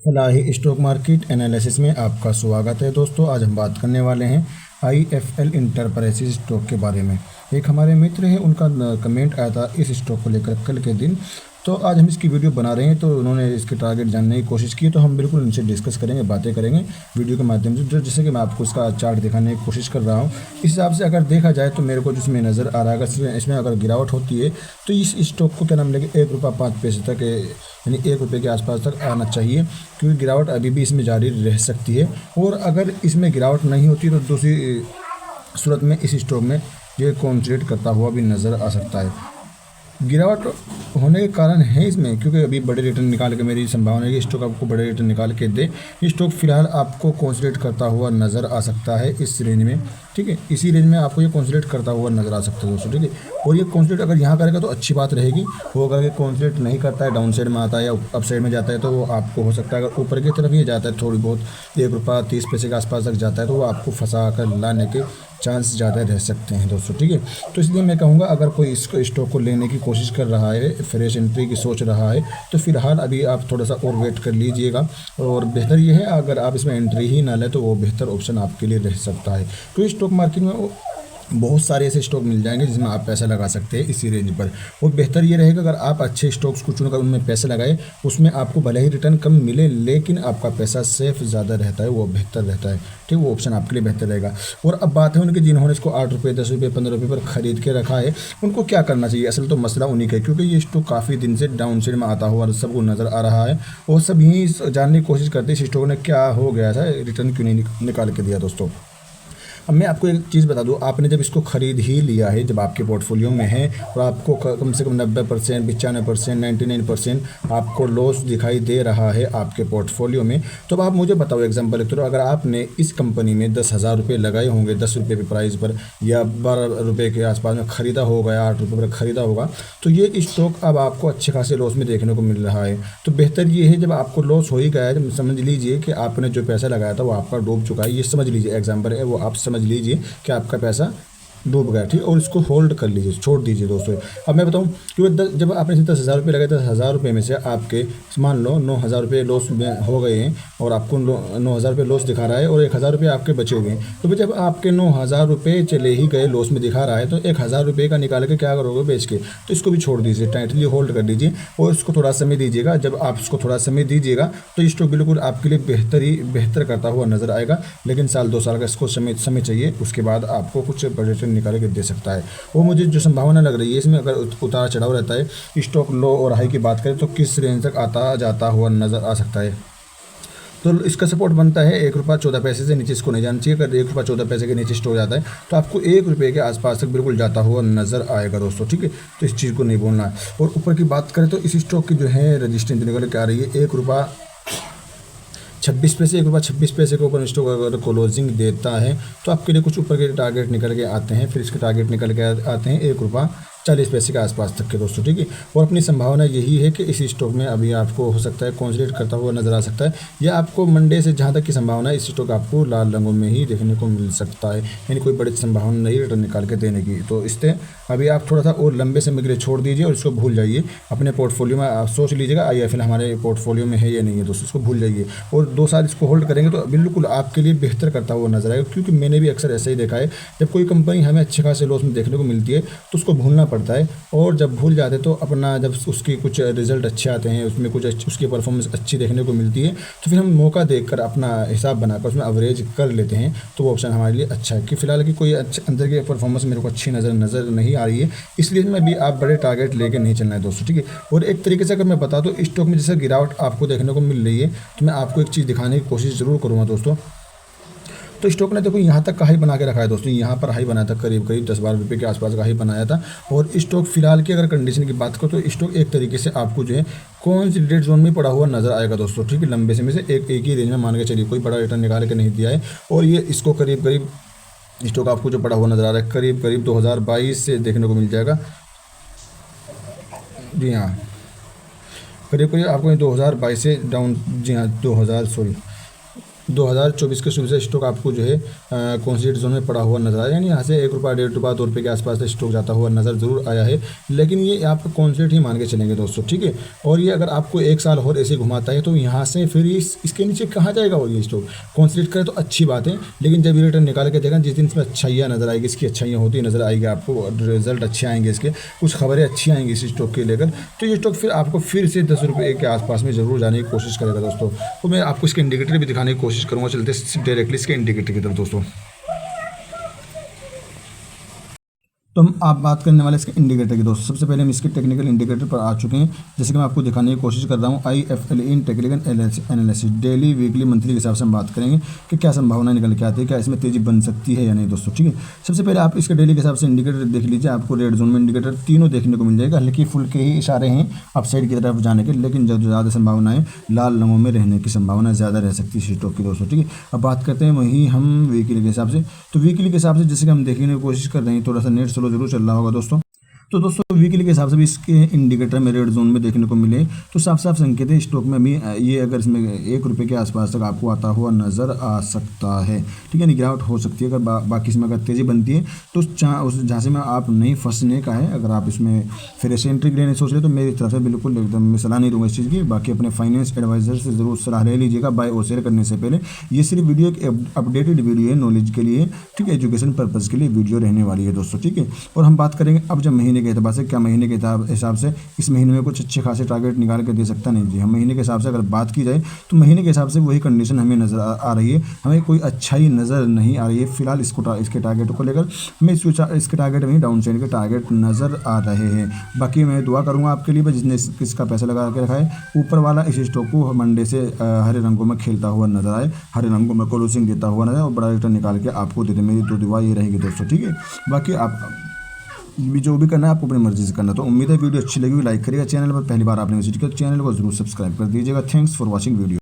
Falahi stock market analysis में आपका स्वागत है दोस्तों। आज हम बात करने वाले हैं IFL इंटरप्राइजेज स्टॉक के बारे में। एक हमारे मित्र हैं, उनका कमेंट आया था इस स्टॉक को लेकर कल के दिन, तो आज हम इसकी वीडियो बना रहे हैं। तो उन्होंने इसके टारगेट जानने की कोशिश की, तो हम बिल्कुल उनसे डिस्कस करेंगे, बातें करेंगे वीडियो के माध्यम से। जो जैसे कि मैं आपको इसका चार्ट दिखाने की कोशिश कर रहा हूँ, इस हिसाब से अगर देखा जाए तो मेरे को जिसमें नज़र आ रहा है, अगर इसमें अगर गिरावट होती है तो इस स्टॉक को क्या नाम लेके ₹1.05 तक, यानी ₹1 के आसपास तक आना चाहिए, क्योंकि गिरावट अभी भी इसमें जारी रह सकती है। और अगर इसमें गिरावट नहीं होती तो दूसरी सूरत में इस स्टॉक में ये कॉन्सोलिडेट करता हुआ भी नज़र आ सकता है। गिरावट होने के कारण है इसमें, क्योंकि अभी बड़े रिटर्न निकाल के, मेरी संभावना है कि स्टॉक आपको बड़े रिटर्न निकाल के दे। स्टॉक फिलहाल आपको कॉन्सोलिडेट करता हुआ नज़र आ सकता है इस रेंज में, ठीक है। इसी रेंज में आपको ये कॉन्सोलिडेट करता हुआ नज़र आ सकता है दोस्तों, ठीक है। और ये कॉन्सोलिडेट अगर यहाँ करेगा तो अच्छी बात रहेगी। वो अगर ये कॉन्सोलिडेट नहीं करता है, डाउन साइड में आता है या अप साइड में जाता है, तो वो आपको हो सकता है, अगर ऊपर की तरफ ये जाता है थोड़ी बहुत ₹1.30 के आसपास तक जाता है, तो वो आपको फंसा कर लाने के चांस ज़्यादा रह सकते हैं दोस्तों, ठीक है। तो इसलिए मैं कहूँगा, अगर कोई इसको स्टॉक को लेने की कोशिश कर रहा है, फ्रेश एंट्री की सोच रहा है, तो फिलहाल अभी आप थोड़ा सा और वेट कर लीजिएगा। और बेहतर ये है, अगर आप इसमें एंट्री ही ना लें तो वो बेहतर ऑप्शन आपके लिए रह सकता है। तो स्टॉक मार्केट में बहुत सारे ऐसे स्टॉक मिल जाएंगे जिसमें आप पैसा लगा सकते हैं इसी रेंज पर। और बेहतर ये रहेगा, अगर आप अच्छे स्टॉक्स को चुनकर उनमें पैसे लगाए, उसमें आपको भले ही रिटर्न कम मिले, लेकिन आपका पैसा सेफ ज़्यादा रहता है, वो बेहतर रहता है, ठीक। वो ऑप्शन आपके लिए बेहतर रहेगा। और अब बात है उनकी, जिन्होंने इसको ₹8, ₹10, ₹15 पर ख़रीद के रखा है, उनको क्या करना चाहिए। असल तो मसला उन्हीं का है, क्योंकि ये स्टॉक काफ़ी दिन से डाउन साइड में आता हुआ सबको नज़र आ रहा है, और सब यही जानने की कोशिश करते हैं इस स्टॉक ने क्या हो गया था, रिटर्न क्यों नहीं निकाल के दिया दोस्तों। अब मैं आपको एक चीज़ बता दूं, आपने जब इसको ख़रीद ही लिया है, जब आपके पोर्टफोलियो में है और आपको कम से कम 90%, 95%, 99% आपको लॉस दिखाई दे रहा है आपके पोर्टफोलियो में, तो अब आप मुझे बताओ, एग्जांपल के तौर, अगर आपने इस कंपनी में ₹10,000 लगाए होंगे, ₹10 पे प्राइस पर, या ₹12 के आसपास में ख़रीदा होगा, या ₹8 पर ख़रीदा होगा, तो ये स्टॉक अब आपको अच्छे खासे लॉस में देखने को मिल रहा है। तो बेहतर ये है, जब आपको लॉस हो ही गया है, तो समझ लीजिए कि आपने जो पैसा लगाया था वो आपका डूब चुका है। ये समझ लीजिए, एग्जाम्पल है वो, आप समझ लीजिए कि आपका पैसा डूब गया, ठीक। और इसको होल्ड कर लीजिए, छोड़ दीजिए दोस्तों। अब मैं बताऊं, क्योंकि जब आपने ₹10,000 लगाए, ₹10,000 में से आपके मान लो ₹9,000 लॉस में हो गए हैं, और आपको ₹9,000 लॉस दिखा रहा है, और ₹1,000 आपके बचे हुए हैं। तो जब आपके ₹9,000 चले ही गए, लॉस में दिखा रहा है, तो ₹1,000 का निकाल के क्या करोगे, बेच के। तो इसको भी छोड़ दीजिए, टाइटली होल्ड कर दीजिए, और इसको थोड़ा समय दीजिएगा। जब आप इसको थोड़ा समय दीजिएगा तो स्टॉक बिल्कुल आपके लिए बेहतर करता हुआ नज़र आएगा। लेकिन 1-2 साल का इसको समय चाहिए, उसके बाद आपको कुछ बजट निकाल के दे सकता है। वो मुझे जो संभावना लग रही है इसमें, अगर उतार चढ़ाव रहता है, स्टॉक लो और हाई की बात करें तो किस रेंज तक आता जाता हुआ नज़र आ सकता है। तो इसका सपोर्ट बनता है ₹1.14 से नीचे इसको नहीं जाना चाहिए। अगर ₹1.14 के नीचे स्टॉक जाता है तो आपको ₹1 के आसपास तक बिल्कुल जाता हुआ नज़र आएगा दोस्तों, ठीक है। तो इस चीज़ को नहीं भूलना है। और ऊपर की बात करें तो इस स्टॉक की जो है रजिस्टेंस निकल के आ रही है ₹1.26, ₹1.26 के ऊपर स्टॉक अगर क्लोजिंग देता है तो आपके लिए कुछ ऊपर के टारगेट निकल के आते हैं। फिर इसके टारगेट निकल के आते हैं ₹1.40 के आसपास तक के दोस्तों, ठीक है। और अपनी संभावना यही है कि इस स्टॉक में अभी आपको हो सकता है कॉन्सोलिडेट करता हुआ नज़र आ सकता है, या आपको मंडे से जहाँ तक की संभावना है, इस स्टॉक आपको लाल रंगों में ही देखने को मिल सकता है, यानी कोई बड़ी संभावना नहीं रिटर्न निकाल के देने की। तो इससे अभी आप थोड़ा सा और लंबे समय के लिए छोड़ दीजिए, और इसको भूल जाइए। अपने पोर्टफोलियो में आप सोच लीजिएगा IFL हमारे पोर्टफोलियो में है या नहीं है दोस्तों, इसको भूल जाइए। और 2 साल इसको होल्ड करेंगे तो बिल्कुल आपके लिए बेहतर करता हुआ नजर आएगा, क्योंकि मैंने भी अक्सर ऐसा ही देखा है, जब कोई कंपनी हमें अच्छे खासे लॉस में देखने को मिलती है तो उसको भूलना पड़ता है। और जब भूल जाते तो अपना, जब उसकी कुछ रिजल्ट अच्छे आते हैं, उसमें कुछ उसकी परफॉर्मेंस अच्छी देखने को मिलती है, तो फिर हम मौका देखकर अपना हिसाब बनाकर उसमें एवरेज कर लेते हैं। तो वो ऑप्शन हमारे लिए अच्छा है, कि फिलहाल की कोई अच्छे अंदर की परफॉर्मेंस मेरे को अच्छी नज़र नहीं आ रही है, इसलिए में भी आप बड़े टारगेट लेके नहीं चलना है दोस्तों, ठीक है। और एक तरीके से अगर मैं बता दूं, स्टॉक में जैसे गिरावट आपको देखने को मिल रही है, तो मैं आपको एक चीज़ दिखाने की कोशिश ज़रूर करूँगा दोस्तों। तो स्टॉक ने देखो यहाँ तक का हाई बना के रखा है दोस्तों, यहाँ पर हाई बनाया था, करीब 10-12 के आसपास का हाई बनाया था। और स्टॉक फिलहाल की अगर कंडीशन की बात करो तो स्टॉक एक तरीके से आपको जो है कॉन्सोलिडेट जोन में पड़ा हुआ नजर आएगा दोस्तों, ठीक है। लंबे समय से एक ही रेंज में मान के चलिए, कोई बड़ा रिटर्न निकाल के नहीं दिया है। और ये इसको करीब स्टॉक आपको जो पड़ा हुआ नजर आ रहा है, करीब 2022 से देखने को मिल जाएगा। जी हाँ, करीब आपको 2022 से डाउन, जी हाँ 2000 सॉरी 2024 के शुरू से स्टॉक आपको जो है कॉन्सोलिडेट जोन में पड़ा हुआ नजर आया, यानी यहाँ से 1 रुपया, 1.5 रुपया, 2 रुपये के आसपास से स्टॉक जाता हुआ नजर जरूर आया है, लेकिन ये आपका कॉन्सोलिडेट ही मान के चलेंगे दोस्तों, ठीक है। और ये अगर आपको 1 साल और ऐसे घुमाता है तो यहाँ से फिर इसके नीचे कहाँ जाएगा, और ये स्टॉक कॉन्सोलिडेट करे तो अच्छी बात है, लेकिन जब ये रिटर्न निकाल के देखा, जिस दिन इसमें अच्छाइयाँ नजर आएगी, इसकी अच्छाइयाँ होती नजर आएगी, आपको रिजल्ट अच्छे आएंगे, इसके कुछ खबरें अच्छी आएंगी इस स्टॉक के लेकर, तो ये स्टॉक फिर आपको फिर से 10 रुपये के आसपास में जरूर जाने की कोशिश करेगा दोस्तों। तो मैं आपको इसके इंडिकेटर भी दिखाने की कोशिश करूँगा, चलते डायरेक्टली इसके इंडिकेटर की तरफ दोस्तों। तो हम आप बात करने वाले इसके इंडिकेटर की दोस्तों। सबसे पहले हम इसके टेक्निकल इंडिकेटर पर आ चुके हैं, जैसे कि मैं आपको दिखाने की कोशिश कर रहा हूँ। IFL इन technical analysis daily, weekly, monthly के हिसाब से हम बात करेंगे कि क्या संभावना निकल के आती है, क्या इसमें तेजी बन सकती है या नहीं दोस्तों, ठीक है। सबसे पहले आप इसके डेली के हिसाब से इंडिकेटर देख लीजिए, आपको रेड जोन में इंडिकेटर तीनों देखने को मिल जाएगा। हल्की फुल्के ही इशारे हैं अपसाइड की तरफ जाने के, लेकिन जो ज़्यादा संभावना है लाल रंगों में रहने की संभावना ज़्यादा रह सकती है स्टॉक की दोस्तों, ठीक है। अब बात करते हैं वहीं हम वीकली के हिसाब से। तो वीकली के हिसाब से जैसे कि हम देखने की कोशिश कर रहे हैं, थोड़ा सा नेट स्लो जरूर चल रहा होगा दोस्तों। तो दोस्तों वीकली के हिसाब से भी इसके इंडिकेटर में रेड जोन में देखने को मिले तो साफ साफ संकेत है स्टॉक में भी ये अगर इसमें 1 रुपये के आसपास तक आपको आता हुआ नज़र आ सकता है, ठीक है। गिरावट हो सकती है अगर बाकी इसमें अगर तेज़ी बनती है तो जहाँ से में आप नहीं फंसने का है। अगर आप इसमें फिर से एंट्री लेने सोच रहे तो मेरी तरफ से बिल्कुल एकदम मैं सलाह नहीं दूँगा इस चीज़ की। बाकी अपने फाइनेंस एडवाइजर से ज़रूर सलाह ले लीजिएगा बाय और सेल करने से पहले। ये सिर्फ वीडियो एक अपडेटेड वीडियो है, नॉलेज के लिए, ठीक है, एजुकेशन पर्पज़ के लिए वीडियो रहने वाली है दोस्तों, ठीक है। और हम बात करेंगे अब जब महीने के एतबार से, क्या महीने के हिसाब से इस महीने में कुछ अच्छे खासे टारगेट निकाल के दे सकता नहीं जी। हम महीने के हिसाब से अगर बात की जाए तो महीने के हिसाब से वही कंडीशन हमें नज़र आ रही है, हमें कोई अच्छाई नज़र नहीं आ रही है फिलहाल इसके टारगेट को लेकर। हमें इसके टारगेट में डाउन साइड के टारगेट नज़र आ रहे हैं। बाकी मैं दुआ करूँगा आपके लिए जिसने इसका पैसा लगा के रखा है, ऊपर वाला इस स्टॉक को मंडे से हरे रंगों में खेलता हुआ नजर आए, हरे रंगों में क्लोजिंग देता हुआ नजर और बड़ा रिटर्न निकाल के आपको दे दे। मेरी तो दुआ ये रहेगी दोस्तों, ठीक है। बाकी आप जो भी करना है आपको अपनी मर्जी से करना। तो उम्मीद है वीडियो अच्छी लगी, लाइक करिएगा। चैनल पर पहली बार आपने विजिट किया तो चैनल को जरूर सब्सक्राइब कर दीजिएगा। Thanks for watching video.